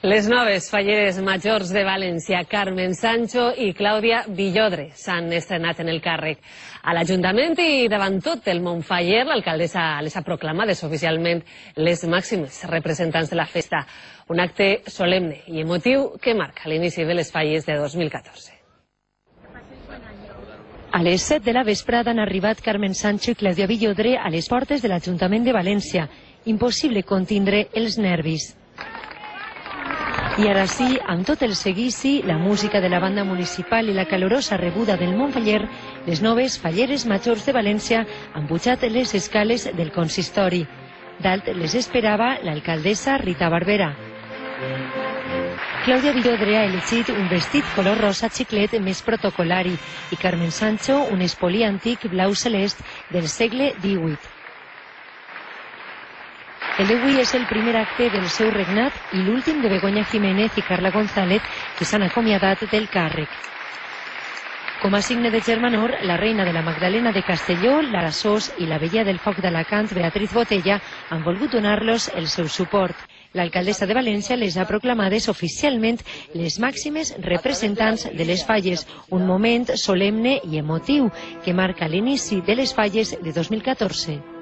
Les noves falleres majors de València, Carmen Sancho i Clàudia Villodre, s'han estrenat en el càrrec a l'Ajuntament i davant tot el Montfaller, l'alcaldessa les ha proclamades oficialment les màximes representants de la festa. Un acte solemne i emotiu que marca l'inici de les falles de 2014. A les 7 de la vesprada han arribat Carmen Sancho i Clàudia Villodre a les portes de l'Ajuntament de València. Impossible contindre els nervis. I ara sí, amb tot el seguici, la música de la banda municipal i la calorosa rebuda del Montfaller, les noves falleres majors de València han pujat les escales del consistori. Dalt les esperava l'alcaldessa Rita Barberà. Clàudia Villodre ha elegit un vestit color rosa xiclet més protocolari i Carmen Sancho un espolí antic blau celest del segle XVIII. El d'avui és el primer acte del seu regnat i l'últim de Begoña Jiménez i Carla González, que s'han acomiadat del càrrec. Com a signe de germanor, la reina de la Magdalena de Castelló, Lara Sós i la vella del foc d'Alacant, Beatriz Botella, han volgut donar-los el seu suport. L'alcaldessa de València les ha proclamades oficialment les màximes representants de les falles, un moment solemne i emotiu que marca l'inici de les falles de 2014.